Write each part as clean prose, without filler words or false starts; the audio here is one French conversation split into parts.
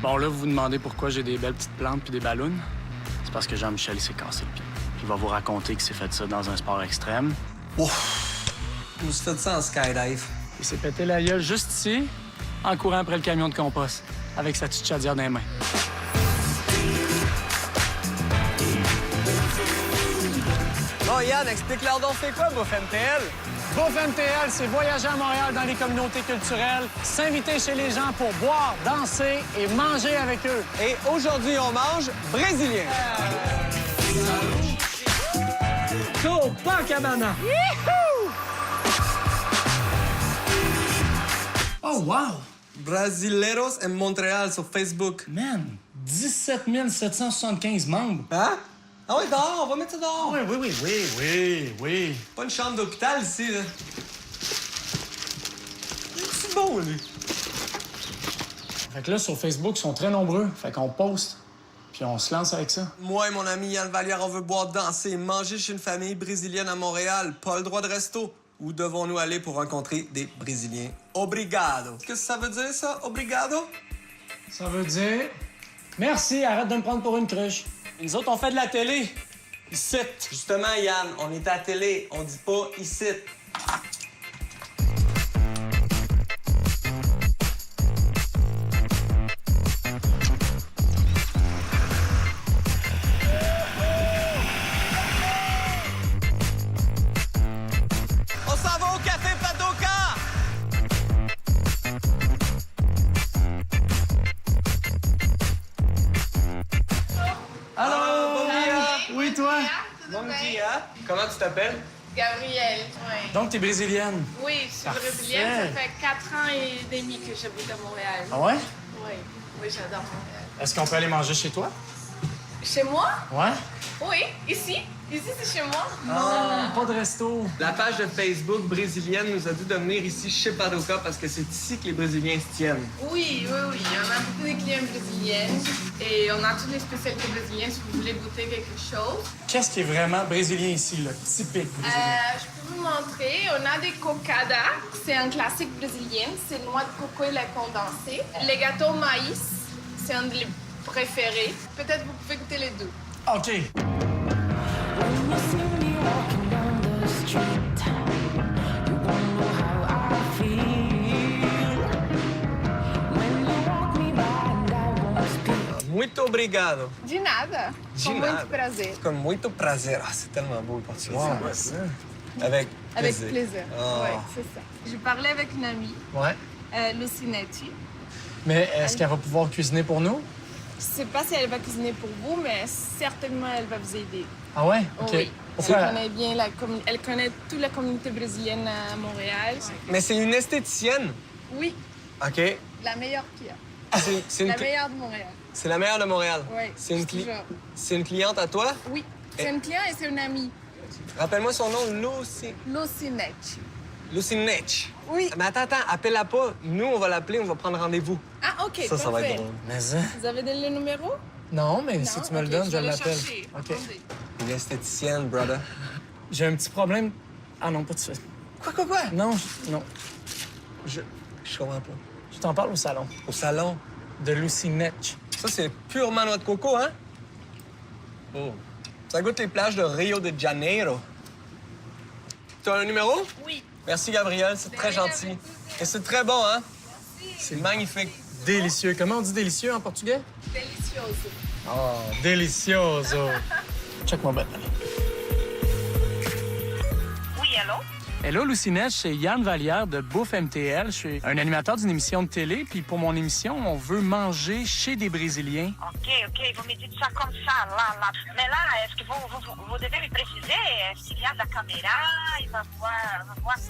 Bon, là, vous vous demandez pourquoi j'ai des belles petites plantes puis des ballons. C'est parce que Jean-Michel, il s'est cassé le pied. Puis il va vous raconter qu'il s'est fait ça dans un sport extrême. Ouf! Je me suis fait ça en skydive. Il s'est pété la gueule juste ici, en courant après le camion de compost, avec sa petite chaudière dans les mains. Bon, Yann, explique-leur donc c'est quoi, Bouffe MTL? Bouffe MTL, c'est voyager à Montréal dans les communautés culturelles, s'inviter chez les gens pour boire, danser et manger avec eux. Et aujourd'hui, on mange brésilien. Copacabana! Oh, wow! Brasileiros en Montréal sur Facebook. Man, 17 775 membres. Hein? Ah oui, dehors, on va mettre ça dehors. Oui. Pas une chambre d'hôpital ici, là. C'est beau, lui. Fait que là, sur Facebook, ils sont très nombreux. Fait qu'on poste, puis on se lance avec ça. Moi et mon ami Yann Vallière, on veut boire, danser, manger chez une famille brésilienne à Montréal. Pas le droit de resto. Où devons-nous aller pour rencontrer des Brésiliens? Obrigado. Qu'est-ce que ça veut dire, ça? Obrigado? Ça veut dire... Merci, arrête de me prendre pour une cruche. Nous autres, on fait de la télé. Ici. Justement, Yann, on est à la télé. On dit pas ici. On s'en va au Café Padoka! Allô? Bon dia! Oui, toi? Bon dia! Comment tu t'appelles? Gabrielle, oui. Donc, t'es brésilienne. Oui, je suis Parfait. brésilienne. Ça fait 4 ans et demi que j'habite à Montréal. Ah ouais? Oui, j'adore Montréal. Est-ce qu'on peut aller manger chez toi? Chez moi? Ouais? Oui, ici. Ici, c'est chez moi. Non, pas de resto. La page de Facebook brésilienne nous a dit de venir ici chez Padoka parce que c'est ici que les Brésiliens se tiennent. Oui. On a beaucoup de clients brésiliens et on a toutes les spécialités brésiliennes si vous voulez goûter quelque chose. Qu'est-ce qui est vraiment brésilien ici, là? Typique brésilien. Je peux vous montrer. On a des cocadas. C'est un classique brésilien. C'est noix de coco et lait condensé. Les gâteaux maïs, c'est un de mes préférés. Peut-être vous pouvez goûter les deux. OK. When you see me walking down the street, you won't know how I feel. When you walk me by and I won't speak. Muito obrigado. De nada. De Com nada. muito prazer. Comme muito prazer. Ah, c'est tellement beau le portugais. Avec Avec plaisir. plaisir. Oh. Oui, c'est ça. Je parlais avec une amie, Ouais. Lucinetti. Mais est-ce qu'elle va pouvoir cuisiner pour nous? Je sais pas si elle va cuisiner pour vous, mais certainement elle va vous aider. Ah ouais? OK. Oui. Pourquoi? Elle connaît bien elle connaît toute la communauté brésilienne à Montréal. Mais c'est une esthéticienne. Oui, OK. la meilleure qu'il y a. C'est La meilleure de Montréal. C'est la meilleure de Montréal. Oui. C'est une, toujours. c'est une cliente à toi? Oui. C'est une cliente et c'est une amie. Rappelle-moi son nom, Lucinetti. Lucinech. Oui. Mais attends, appelle-la pas. Nous, on va l'appeler, on va prendre rendez-vous. Ah, OK, Ça va parfait. être drôle. Mais ça? Vous avez donné le numéro? Non, mais si Non? tu me le OK, donnes, je vais le l'appelle. chercher. OK. Attendez. Une esthéticienne, brother. J'ai un petit problème. Ah non, pas de suite. Quoi? Non, non. Je comprends pas. Je t'en parle au salon. Au salon. De Lucinech. Ça, c'est purement noix de coco, hein? Oh. Ça goûte les plages de Rio de Janeiro. Tu as un numéro? Oui. Merci, Gabriel. C'est très gentil. Et c'est très bon, hein? C'est magnifique. Délicieux. Comment on dit délicieux en portugais? Delicioso. Oh, delicioso. Check-moi bien. Oui, allô? Hello, Lucinech, c'est Yann Vallière de Bouffe MTL. Je suis un animateur d'une émission de télé, puis pour mon émission, on veut manger chez des Brésiliens. OK, vous me dites ça comme ça, là. Mais là, est-ce que vous devez me préciser s'il y a de la caméra, il va voir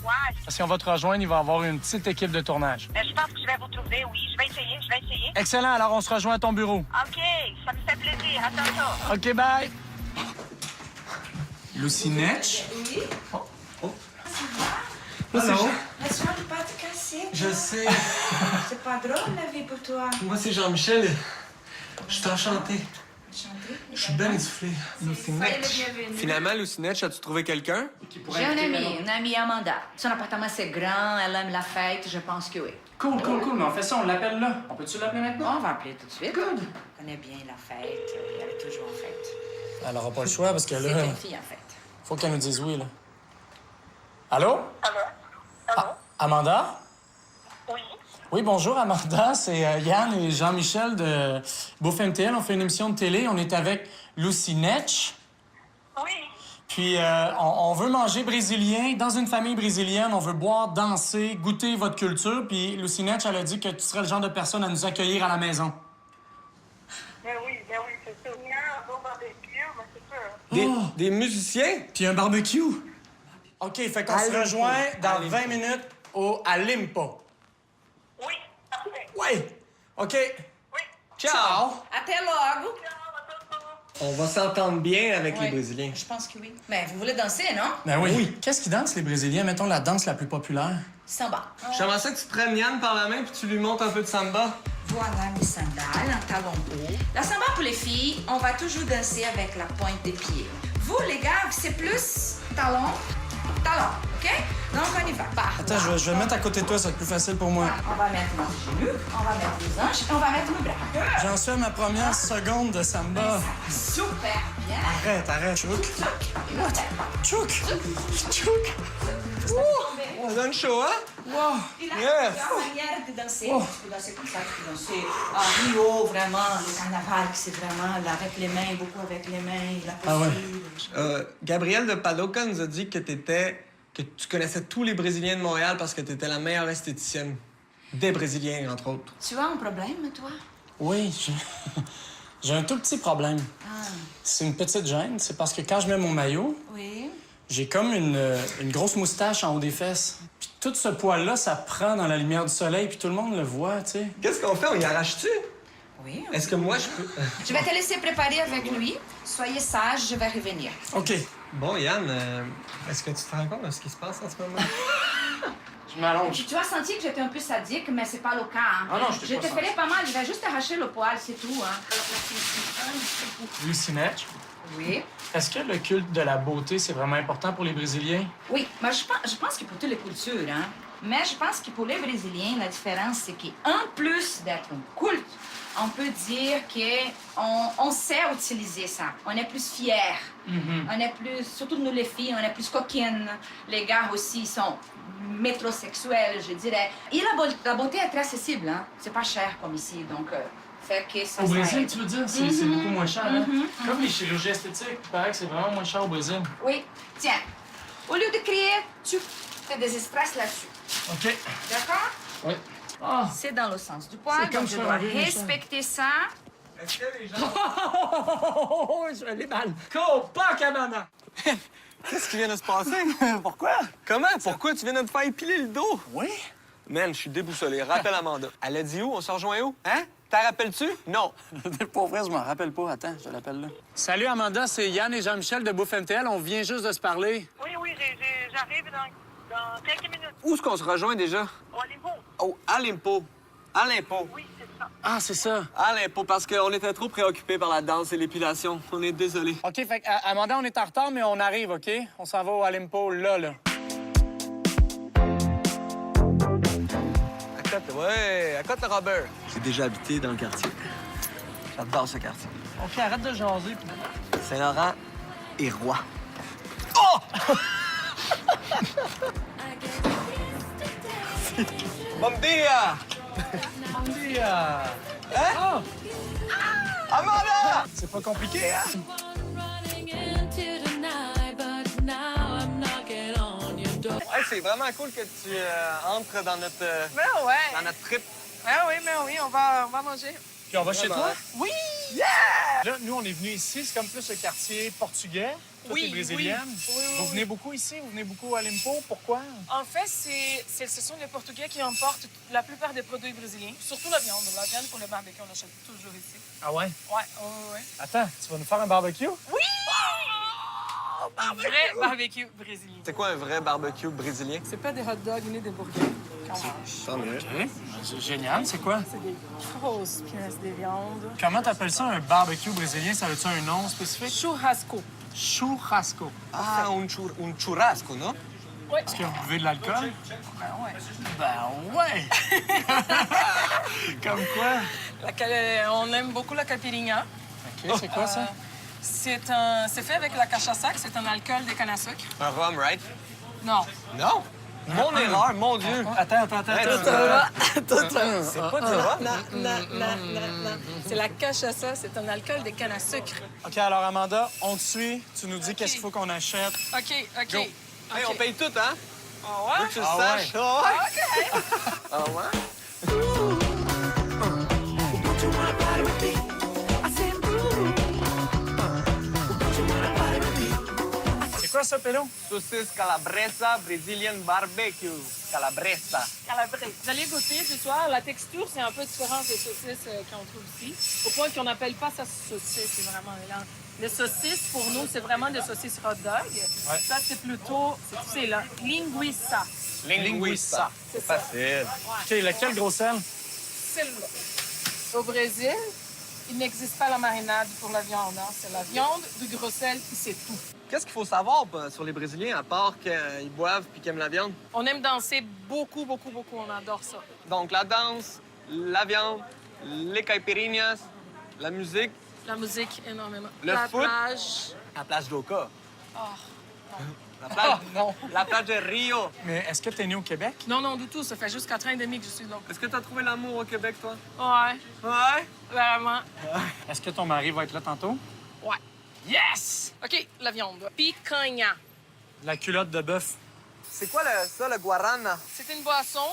quoi? Si on va te rejoindre, il va y avoir une petite équipe de tournage. Mais je pense que je vais vous trouver, oui. Je vais essayer. Excellent, alors on se rejoint à ton bureau. OK, ça me fait plaisir. À tantôt. OK, bye. Lucinech? Oui. Allô? Laisse-moi pas te casser. Je sais. C'est pas drôle la vie pour toi. Moi, c'est Jean-Michel. Je suis enchanté. Enchantée. Je suis bien essoufflé. Soyez le bienvenu. Finalement, Lucinette, as-tu trouvé quelqu'un? J'ai une amie Amanda. Son appartement, c'est grand, elle aime la fête, je pense que oui. Cool, mais on fait ça, on l'appelle là. On peut-tu l'appeler maintenant? On va appeler tout de suite. Good. Elle connaît bien la fête, elle est toujours en fête. Elle aura pas le choix parce que C'est là, une fille en fête. faut qu'elle nous dise oui, là. Allô? Allô? Ah, Amanda? Oui. Oui, bonjour, Amanda. C'est Yann et Jean-Michel de Bouffe MTL. On fait une émission de télé. On est avec Lucy Netch. Oui. Puis, on veut manger brésilien. Dans une famille brésilienne, on veut boire, danser, goûter votre culture. Puis, Lucy Netch, elle a dit que tu serais le genre de personne à nous accueillir à la maison. Ben oui, c'est sûr. Il y a un bon barbecue, mais c'est sûr. Des musiciens? Puis, un barbecue. OK, fait qu'on se rejoint dans 20 minutes à Limpo. Oui, parfait. Oui. OK. Oui. Ciao! Até logo. On va s'entendre bien avec Ouais. les Brésiliens. Je pense que oui. Mais vous voulez danser, non? Ben oui. Qu'est-ce qu'ils dansent, les Brésiliens? Mettons la danse la plus populaire. Samba. J'aimerais ça que tu prennes Yann par la main puis tu lui montres un peu de samba. Voilà mes sandales en talons hauts. La samba pour les filles, on va toujours danser avec la pointe des pieds. Vous, les gars, c'est plus talon, OK? Donc, on y va. Par Attends, là. je vais le mettre à côté de toi, ça va être plus facile pour moi. On va mettre nos genoux, on va mettre les hanches et on va mettre nos bras. J'en suis à ma première seconde de samba. Super bien. Arrête, chouk. Chouk. On donne chaud, hein? Wow. Et là, Yes. il y a une manière de danser. Tu peux danser comme ça, tu peux danser à Rio, vraiment, le carnaval, c'est vraiment là, avec les mains, beaucoup avec les mains, la Ah ouais. posture. Gabriel de Padoca nous a dit que tu connaissais tous les Brésiliens de Montréal parce que tu étais la meilleure esthéticienne. Des Brésiliens, entre autres. Tu as un problème, toi? Oui, j'ai un tout petit problème. Ah, C'est une petite gêne. C'est parce que quand je mets mon maillot, oui. j'ai comme une grosse moustache en haut des fesses. Puis tout ce poil-là, ça prend dans la lumière du soleil, puis tout le monde le voit, tu sais. Qu'est-ce qu'on fait? On y arrache-tu? Oui. Est-ce que moi, je peux... Je vais te laisser préparer avec lui. Soyez sage, je vais revenir. OK. Bon, Yann, est-ce que tu te rends compte de ce qui se passe en ce moment? Je m'allonge. Tu as senti que j'étais un peu sadique, mais c'est pas le cas. Hein. Ah non, je t'ai Je pas te senti. ferai pas mal, je vais juste arracher le poil, c'est tout. Hein. Lucy Netch, Oui. est-ce que le culte de la beauté, c'est vraiment important pour les Brésiliens? Oui, mais je pense que pour toutes les cultures, hein. Mais je pense que pour les Brésiliens, la différence, c'est qu'en plus d'être un culte, on peut dire qu'on sait utiliser ça. On est plus fiers. On est plus, surtout nous les filles, on est plus coquines. Les gars aussi sont métrosexuels, je dirais. Et la beauté est très accessible, hein. C'est pas cher comme ici, donc fait que ça Au ça Brésil, aide. tu veux dire? C'est beaucoup moins cher, hein? Comme les chirurgies esthétiques, il paraît que c'est vraiment moins cher au Brésil. Oui, tiens. Au lieu de crier, tu te désestresses là-dessus. OK. D'accord? Oui. Ah! C'est dans le sens du poil, C'est comme donc je ça, dois oui, respecter ça. Est-ce que les gens... Je vais les balles. Copacabana! Qu'est-ce qui vient de se passer? Pourquoi? Comment? Pourquoi tu viens de te faire épiler le dos? Oui? Man, je suis déboussolé. Rappelle Amanda. Elle a dit où? On se rejoint où? Hein? T'en rappelles-tu? Non. Pour vrai, je m'en rappelle pas. Attends, je l'appelle là. Salut Amanda, c'est Yann et Jean-Michel de Bouffe MTL. On vient juste de se parler. Oui, j'arrive dans quelques minutes. Où est-ce qu'on se rejoint déjà? Au niveau. Oh, à l'Impo. À l'Impo. Oui, c'est ça. Ah, c'est ça. À l'Impo, parce qu'on était trop préoccupés par la danse et l'épilation. On est désolé. OK, fait que, Amanda, on est en retard, mais on arrive, OK? On s'en va au Alimpo, là. À Côte-le-Robert. J'ai déjà habité dans le quartier. J'adore ce quartier. OK, arrête de jaser. Saint-Laurent et Roi. Oh! Bon dia! Hein? Amanda! C'est pas compliqué, hein? Hey, c'est vraiment cool que tu entres dans notre, Ben ouais. dans notre trip. Ben oui, on va manger. Puis on va chez Vraiment. toi? Oui! Là, nous, on est venus ici. C'est comme plus le quartier portugais. Toi, Oui, t'es brésilienne. oui. Oui, Vous oui. venez beaucoup ici? Vous venez beaucoup à Limpo? Pourquoi? En fait, ce sont les Portugais qui emportent la plupart des produits brésiliens, surtout la viande. La viande pour le barbecue, on l'achète toujours ici. Ah ouais? Ouais. Attends, tu vas nous faire un barbecue? Oui! Vrai barbecue brésilien. C'est quoi un vrai barbecue brésilien? C'est pas des hot dogs ni des burgers. Tant mieux. C'est génial, c'est quoi? C'est des grosses pièces de viande. Comment t'appelles ça un barbecue brésilien? Ça a-tu un nom spécifique? Churrasco. Churrasco. Ah, un churrasco, non? Est-ce que vous buvez de l'alcool? Ben ouais. Ben ouais! Comme quoi? On aime beaucoup la caipirinha. OK, c'est quoi ça? C'est fait avec la cachaça, c'est un alcool de canne à sucre. Un rhum, right? Non. Non? Mon erreur, mon Dieu! Attends. C'est pas du rhum? Non. C'est la cachaça, c'est un alcool de canne à sucre. OK, alors Amanda, on te suit. Tu nous dis qu'est-ce qu'il faut qu'on achète. OK. Go. Hey, on paye tout, hein? Ah ouais? Veux que tu le Ah saches? ouais. Ah ouais? Ah ouais? C'est quoi ça, Pélo? Saucisse calabresa Brazilian barbecue. Calabresa. Vous allez goûter ce soir. La texture, c'est un peu différente des saucisses qu'on trouve ici. Au point qu'on n'appelle pas ça saucisse, c'est vraiment mélange. Les saucisses, pour nous, c'est vraiment des saucisses hot dog. Ça, c'est plutôt, c'est là, linguiça. Linguiça. C'est ça. Facile. OK, lequel gros sel? Celle-là. Au Brésil, il n'existe pas la marinade pour la viande. Hein. C'est la viande, du gros sel, puis c'est tout. Qu'est-ce qu'il faut savoir sur les Brésiliens, à part qu'ils boivent puis qu'ils aiment la viande? On aime danser beaucoup. On adore ça. Donc, la danse, la viande, les caipirinhas, la musique, La musique, énormément. Le la foot. plage. la plage d'Oka. Oh, La plage, non. la plage de Rio. Mais est-ce que t'es né au Québec? non, du tout. Ça fait juste 4 ans et demi que je suis là. Est-ce que tu as trouvé l'amour au Québec, toi? Ouais, Ouais. vraiment. Est-ce que ton mari va être là tantôt? Ouais. Yes! OK, la viande. Picanha. La culotte de bœuf. C'est quoi le guarana? C'est une boisson,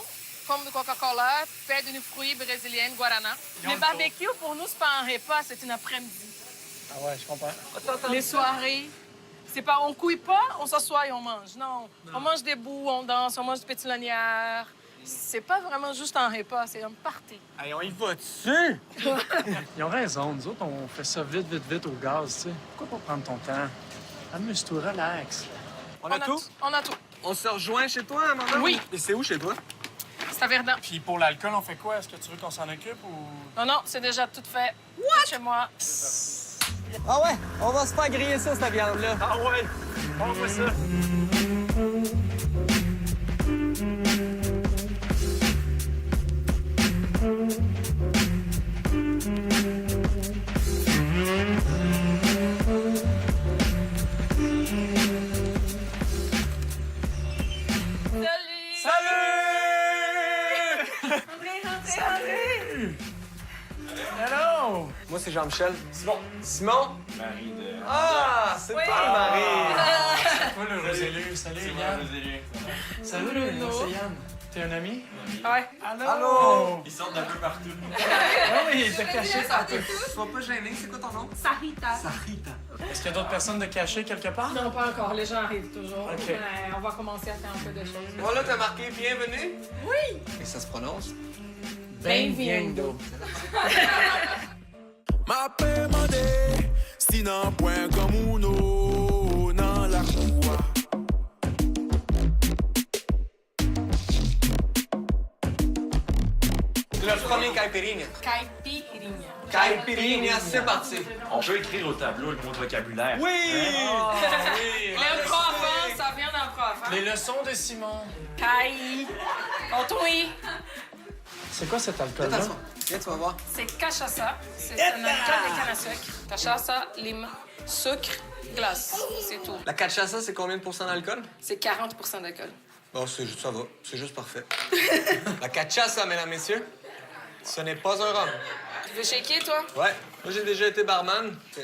comme de Coca-Cola, faite d'une fruit brésilienne, guarana. Le barbecue, pour nous, c'est pas un repas, c'est une après-midi. Ah ouais, je comprends. Les soirées, c'est pas on couille pas, on s'assoit et on mange. Non. On mange debout, on danse, on mange des petites lanières. C'est pas vraiment juste un repas, c'est un party. Hey, on y va dessus! Ils ont raison. Nous autres, on fait ça vite au gaz, tu sais. Pourquoi pas prendre ton temps? Amuse-toi, relax. On a tout? On a tout. On se rejoint chez toi, maman? Oui. Et c'est où chez toi? C'est à Verdun. Puis pour l'alcool, on fait quoi? Est-ce que tu veux qu'on s'en occupe ou... Non, c'est déjà tout fait. Chez moi. Ah ouais, on va se faire griller ça, cette viande-là. Ah ouais! On fait ça. Hello! Moi, c'est Jean-Michel. Simon? Marie de... Ah, c'est toi, Marie! Toi, le Rosélu. Salut, Yann. Salut, c'est Yann. T'es un ami? Ouais. Allô? Ils sortent d'un peu partout. Ah oui, il t'a caché partout. Sois pas gêné, c'est quoi ton nom? Sarita. Sarita. Est-ce qu'il y a d'autres personnes de cachées quelque part? Non, pas encore. Les gens arrivent toujours. OK. On va commencer à faire un peu de choses. Voilà, t'as marqué bienvenue? Oui! Et ça se prononce? Bem-vindo. Ma demandé si nan point comme uno dans la rua. Le premier caipirinha. Caipirinha. Caipirinha, c'est parti. On peut écrire au tableau le mot de vocabulaire. Oui! Les profs, ça vient d'un prof. Les leçons de Simon. Cai. Contouille. C'est quoi cet alcool-là? Attention, viens, tu vas voir. C'est cachaça. C'est un alcool de canne à sucre. Cachaça, lime, sucre, glace. C'est tout. La cachaça, c'est combien de pourcents d'alcool? C'est 40 d'alcool. Bon, ça va. C'est juste parfait. La cachaça, mesdames, messieurs, ce n'est pas un rhum. Tu veux shaker, toi? Ouais. Moi, j'ai déjà été barman. Ça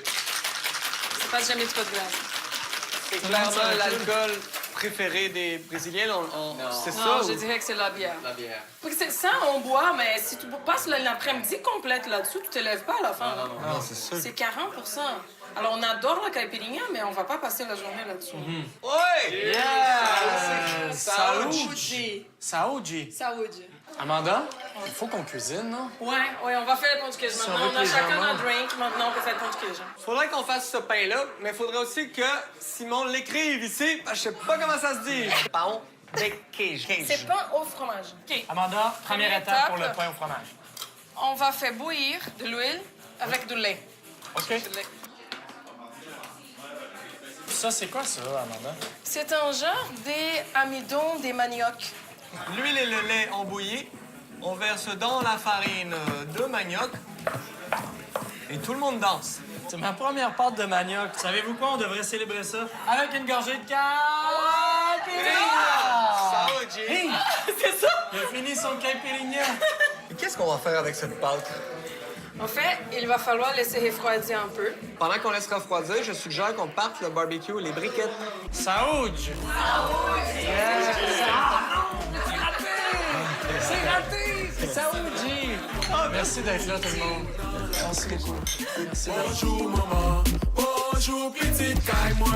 passe jamais trop de glace. C'est clairement l'alcool préféré des Brésiliens. C'est ça? Non, ou- je dirais que c'est la bière. La bière. Parce que ça, on boit, mais si tu passes l'après-midi complète là-dessus, tu te lèves pas à la fin. là. Non, c'est sûr. C'est 40 Alors, on adore la caipirinha, mais on va pas passer la journée là-dessus. Oui! Saúde! Saúde! Saúde. Amanda, il faut qu'on cuisine, non? Ouais, on va faire le pão de queijo Si on maintenant. veut On a que les chacun gens notre mangent. drink. Maintenant, on peut faire le pão de queijo. Faudrait qu'on fasse ce pain-là, mais faudrait aussi que Simon l'écrive ici, parce que je sais pas comment ça se dit. Pain de queijo. C'est pain au fromage. OK. Amanda, première Première étape pour le étape. pain au fromage. On va faire bouillir de l'huile avec du lait. OK. Du lait. Ça, c'est quoi ça, Amanda? C'est un genre d'amidon des maniocs. L'huile et le lait ont bouilli. On verse dans la farine de manioc. Et tout le monde danse. C'est ma première pâte de manioc. Savez-vous quoi? On devrait célébrer ça avec une gorgée de caipirinha! Saúde! Hey! C'est ça? Il a fini son caipirinha. Et qu'est-ce qu'on va faire avec cette pâte? En fait, il va falloir laisser refroidir un peu. Pendant qu'on laisse refroidir, je suggère qu'on parte le barbecue et les briquettes. Saúde! C'est raté! Saúde! Merci d'être là, tout le monde. Merci beaucoup. Merci d'être là. Bonjour maman, bonjour petite caille moi.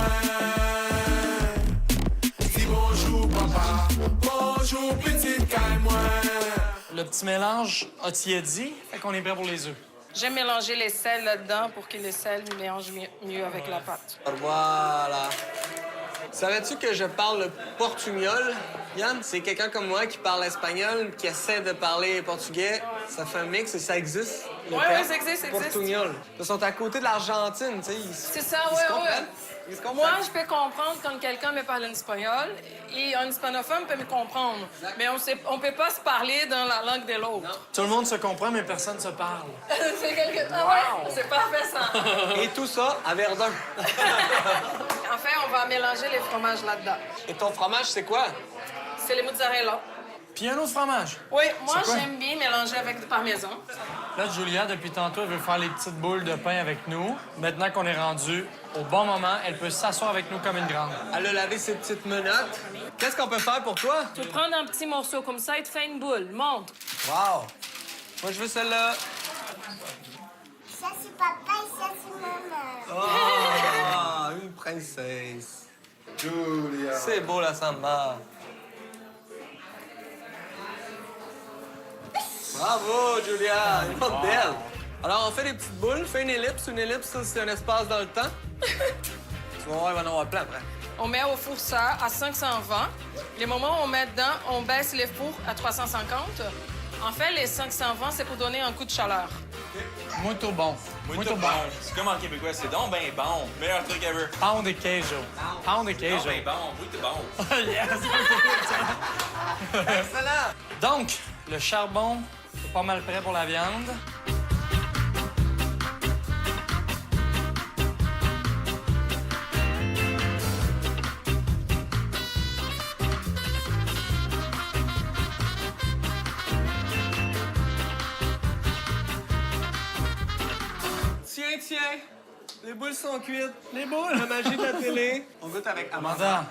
Dis bonjour papa, bonjour petite caille moi. Le petit mélange a tiédi, fait qu'on est prêt pour les œufs. J'ai mélangé les sels là-dedans pour que les sels mélangent mieux avec la pâte. Voilà. Savais-tu que je parle le portugnol? Yann, c'est quelqu'un comme moi qui parle espagnol, qui essaie de parler portugais. Ça fait un mix et ça existe. le Ouais, terme ouais, ça existe, ça existe. Portugnol. Ils sont à côté de l'Argentine, tu sais. C'est ça, Ils se ouais, comprennent. ouais. Ils se comprennent. Moi, je peux comprendre quand quelqu'un me parle en espagnol et un hispanophone peut me comprendre. Mais on peut pas se parler dans la langue de l'autre. Tout le monde se comprend, mais personne ne se parle. C'est quelque... Ah ouais? C'est parfait, ça. Et tout ça à Verdun. En fait, on va mélanger les fromages là-dedans. Et ton fromage, c'est quoi? C'est les mozzarella. Puis un autre fromage. Oui, moi, C'est quoi? j'aime bien mélanger avec du parmesan. Là, Julia, depuis tantôt, elle veut faire les petites boules de pain avec nous. Maintenant qu'on est rendu au bon moment, elle peut s'asseoir avec nous comme une grande. Elle a lavé ses petites menottes. Qu'est-ce qu'on peut faire pour toi? Tu peux prendre un petit morceau comme ça et te faire une boule. Monte. Wow! Moi, je veux celle-là. Ça, c'est papa et ça, c'est maman. Ah, une princesse. Julia. C'est beau, la samba. Bravo, Julia. Une autre belle. Alors, on fait des petites boules. Fais une ellipse. Une ellipse, ça, c'est un espace dans le temps. Tu vas voir, il va en avoir plein après. On met au four ça à 520. Les moments où on met dedans, on baisse les fours à 350. En fait, les 520, c'est pour donner un coup de chaleur. Muito bon. Muito bon. C'est comme en québécois, c'est donc ben bon. Meilleur truc ever. Pão de queijo. Pão de Donc queijo. ben bon, muito bon. Yes! Excellent! Donc, le charbon est pas mal prêt pour la viande. Tiens. Les boules sont cuites. Les boules! La magie de la télé. On goûte avec Amanda. Amanda.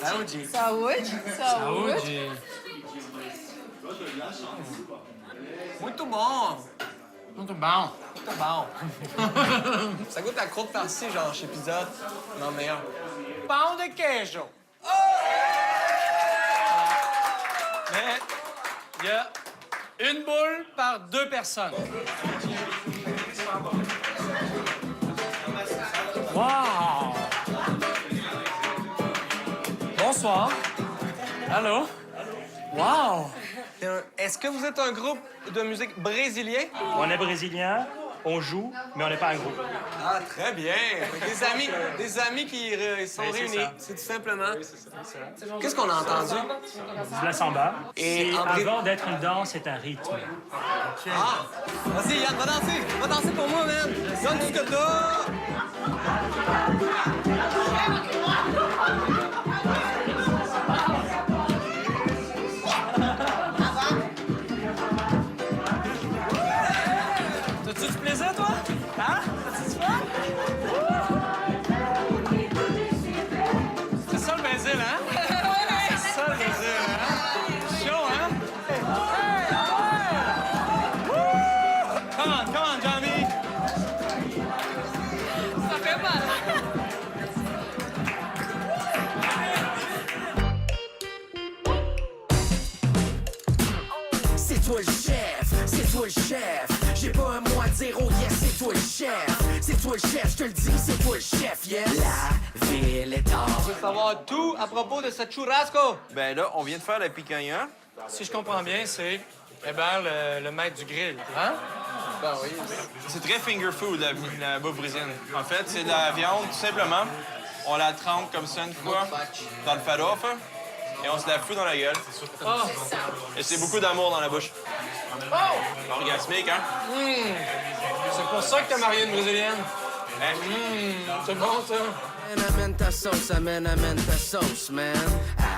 Saúde. Saúde. Saúde. Muito bom. Muito bom. Muito bon. Ça goûte la croûte farcie, genre, chez Pizza. Non, meilleur. Pão de queijo. Mais il y a une boule par 2 personnes. Wow! Bonsoir. Allô? Wow! Est-ce que vous êtes un groupe de musique brésilien? On est brésilien, on joue, mais on n'est pas un groupe. Ah, très bien. Des amis qui sont Oui, c'est réunis. ça. C'est tout simplement. Qu'est-ce qu'on a entendu? De la samba. Et Et en bré- avant d'être une danse, c'est un rythme. Ah! Vas-y, Yann, va danser! Va danser pour moi, man! Donne ce que t'as! T'as-tu du plaisir, toi? Hein? T'as-tu du fun? C'est ça le Brésil, hein? C'est ça le Brésil, hein? Chaud, hein? Hey! Woo! Come on, Jamie! toi le chef, c'est toi le chef. J'ai pas un mot à dire, oh yes, c'est toi le chef. C'est toi le chef, je te le dis, c'est toi le chef, yes. La ville est tard. Je veux savoir tout à propos de ce churrasco. Ben là, on vient de faire la picanha. Si je comprends bien, c'est Hébert, le maître du grill, hein? Ben oui. C'est très finger food, la bouffe brésilienne. En fait, c'est de la viande, tout simplement. On la trempe comme ça une fois dans le farofa et on se la fout dans la gueule. Et c'est beaucoup d'amour dans la bouche. Orgasmique, hein? C'est pour ça que t'as marié une Brésilienne. C'est bon, ça. Amène ta sauce, amène ta sauce, man.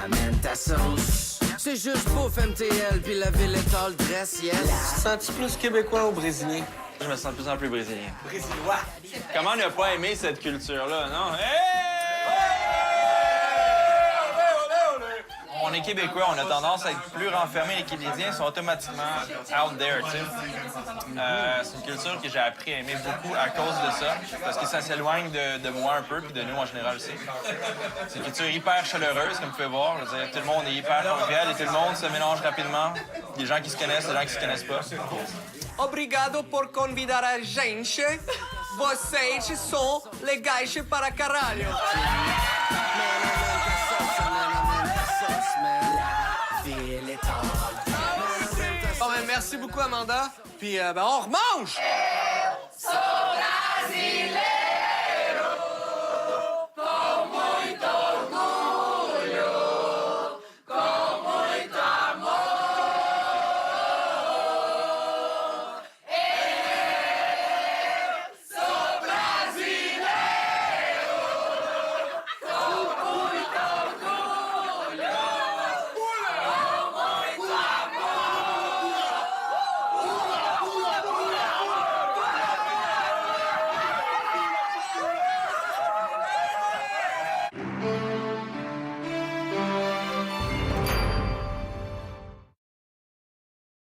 Amène ta sauce. C'est juste bouffe MTL, puis la ville est all dress, yes. Tu te sens-tu plus québécois ou brésilien? Je me sens de plus en plus brésilien. Brésillois. Comment ne pas aimer cette culture-là, non? On est québécois, on a tendance à être plus renfermés. Les Québécois sont automatiquement out there, tu sais. C'est une culture que j'ai appris à aimer beaucoup à cause de ça, parce que ça s'éloigne de moi un peu, puis de nous en général aussi. C'est une culture hyper chaleureuse, comme vous pouvez voir. Je veux dire, tout le monde est hyper convivial et tout le monde se mélange rapidement. Des gens qui se connaissent, des gens qui se connaissent pas. Obrigado por convidar a gente. Vocês são legais para caralho. Bon, ben, merci beaucoup, Amanda. Puis, ben, on remange!